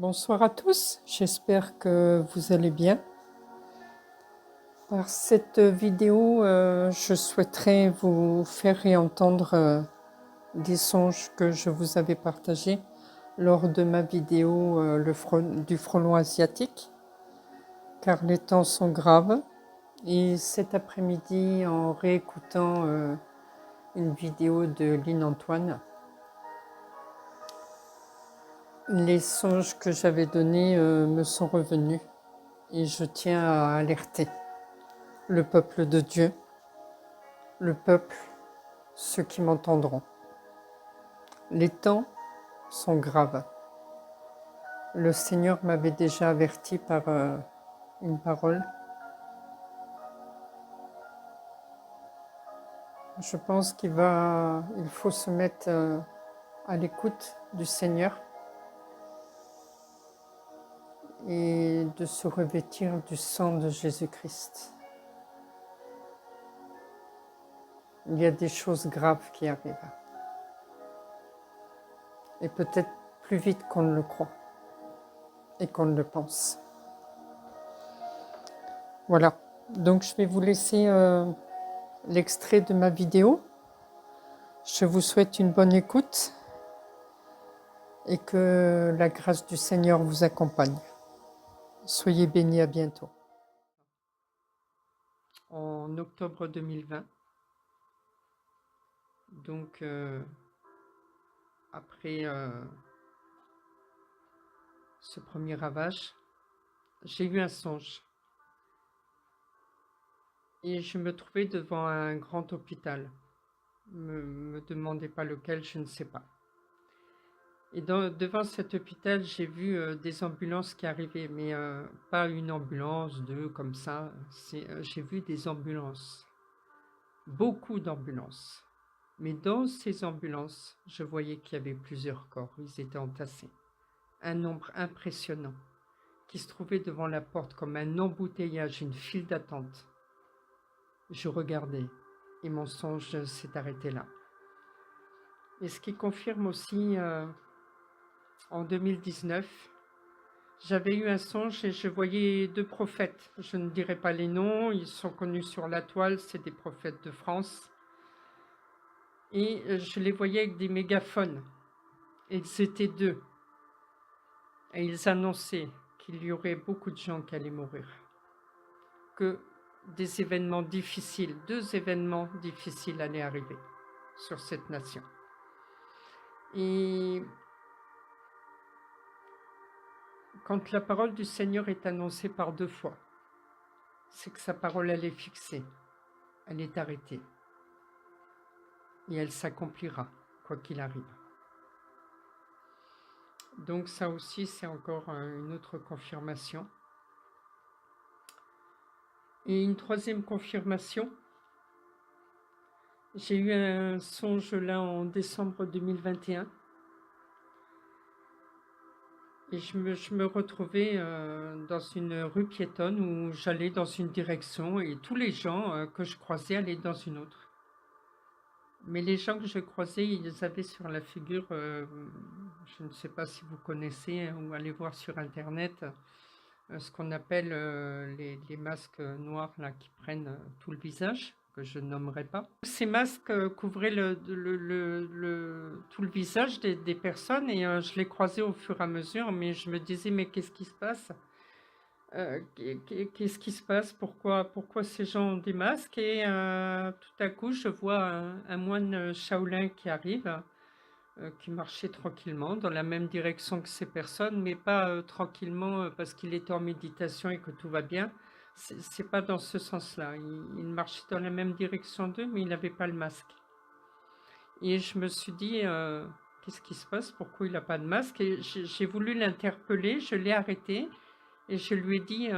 Bonsoir à tous, j'espère que vous allez bien. Par cette vidéo, je souhaiterais vous faire réentendre des songes que je vous avais partagés lors de ma vidéo du frelon asiatique, car les temps sont graves. Et cet après-midi, en réécoutant une vidéo de Lynn Antoine, les songes que j'avais donnés me sont revenus et je tiens à alerter le peuple de Dieu, le peuple, ceux qui m'entendront. Les temps sont graves. Le Seigneur m'avait déjà averti par une parole. Je pense qu'il faut se mettre à l'écoute du Seigneur et de se revêtir du sang de Jésus-Christ. Il y a des choses graves qui arrivent. Et peut-être plus vite qu'on ne le croit et qu'on ne le pense. Voilà, donc je vais vous laisser l'extrait de ma vidéo. Je vous souhaite une bonne écoute et que la grâce du Seigneur vous accompagne. Soyez bénis, à bientôt. En octobre 2020, donc après ce premier ravage, j'ai eu un songe. Et je me trouvais devant un grand hôpital. Me demandez pas lequel, je ne sais pas. Et devant cet hôpital, j'ai vu des ambulances qui arrivaient, mais pas une ambulance, deux, comme ça. J'ai vu des ambulances, beaucoup d'ambulances. Mais dans ces ambulances, je voyais qu'il y avait plusieurs corps, ils étaient entassés. Un nombre impressionnant, qui se trouvait devant la porte comme un embouteillage, une file d'attente. Je regardais, et mon songe s'est arrêté là. Et ce qui confirme aussi... en 2019, j'avais eu un songe et je voyais deux prophètes. Je ne dirai pas les noms, ils sont connus sur la toile, c'est des prophètes de France. Et je les voyais avec des mégaphones. Et ils étaient deux. Et ils annonçaient qu'il y aurait beaucoup de gens qui allaient mourir. Que des événements difficiles, deux événements difficiles allaient arriver sur cette nation. Et quand la parole du Seigneur est annoncée par deux fois, c'est que sa parole, elle est fixée, elle est arrêtée. Et elle s'accomplira, quoi qu'il arrive. Donc ça aussi, c'est encore une autre confirmation. Et une troisième confirmation, j'ai eu un songe là en décembre 2021. Et je me retrouvais dans une rue piétonne où j'allais dans une direction et tous les gens que je croisais allaient dans une autre. Mais les gens que je croisais, ils avaient sur la figure, je ne sais pas si vous connaissez ou allez voir sur Internet, ce qu'on appelle les masques noirs là, qui prennent tout le visage, que je nommerai pas. Ces masques couvraient tout le visage des personnes et je les croisais au fur et à mesure, mais je me disais, mais qu'est-ce qui se passe? Qu'est-ce qui se passe? Pourquoi ces gens ont des masques? Et tout à coup, je vois un moine Shaolin qui arrive, qui marchait tranquillement dans la même direction que ces personnes, mais pas tranquillement parce qu'il était en méditation et que tout va bien. C'est pas dans ce sens-là. Il marchait dans la même direction d'eux, mais il n'avait pas le masque. Et je me suis dit, qu'est-ce qui se passe? Pourquoi il n'a pas de masque? Et j'ai voulu l'interpeller, je l'ai arrêté et je lui ai dit,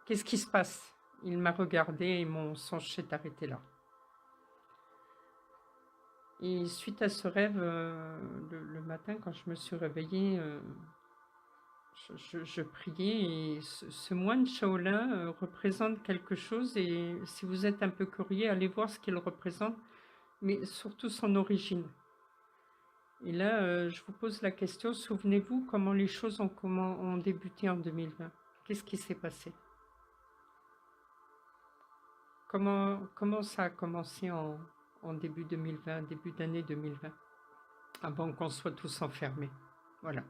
qu'est-ce qui se passe? Il m'a regardé et mon songe s'est arrêté là. Et suite à ce rêve, le matin, quand je me suis réveillée, je priais et ce moine Shaolin représente quelque chose et si vous êtes un peu curieux, allez voir ce qu'il représente, mais surtout son origine. Et là, je vous pose la question, souvenez-vous comment les choses ont débuté en 2020? Qu'est-ce qui s'est passé? Comment ça a commencé en début 2020, début d'année 2020, avant qu'on soit tous enfermés? Voilà.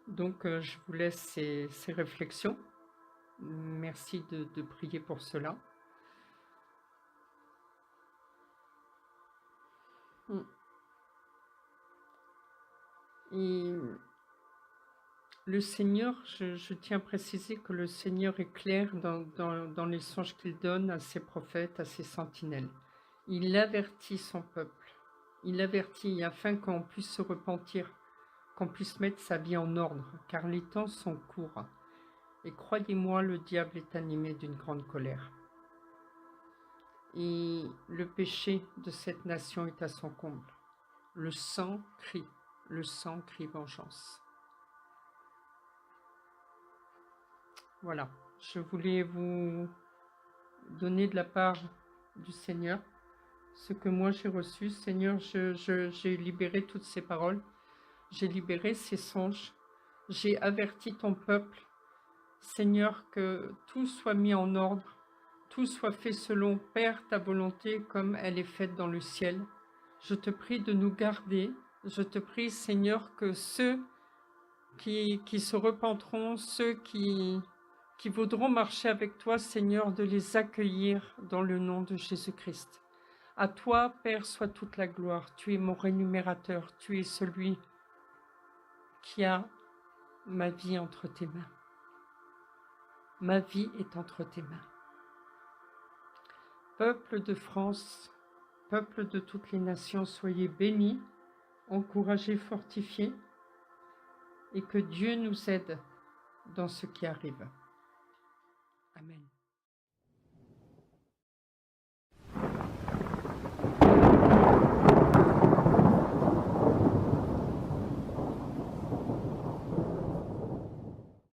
Donc, je vous laisse ces réflexions. Merci de prier pour cela. Mm. Et le Seigneur, je tiens à préciser que le Seigneur est clair dans les songes qu'il donne à ses prophètes, à ses sentinelles. Il avertit son peuple. Il avertit afin qu'on puisse se repentir, qu'on puisse mettre sa vie en ordre, car les temps sont courts. Et croyez-moi, le diable est animé d'une grande colère. Et le péché de cette nation est à son comble. Le sang crie vengeance. Voilà, je voulais vous donner de la part du Seigneur ce que moi j'ai reçu. Seigneur, j'ai libéré toutes ces paroles, j'ai libéré ces songes, j'ai averti ton peuple. Seigneur, que tout soit mis en ordre, tout soit fait selon, Père, ta volonté, comme elle est faite dans le ciel. Je te prie de nous garder. Je te prie, Seigneur, que ceux qui se repenteront, ceux qui voudront marcher avec toi, Seigneur, de les accueillir dans le nom de Jésus-Christ. À toi, Père, soit toute la gloire. Tu es mon rémunérateur. Tu es celui qui a ma vie entre tes mains. Ma vie est entre tes mains. Peuple de France, peuple de toutes les nations, soyez bénis, encouragés, fortifiés, et que Dieu nous aide dans ce qui arrive. Amen.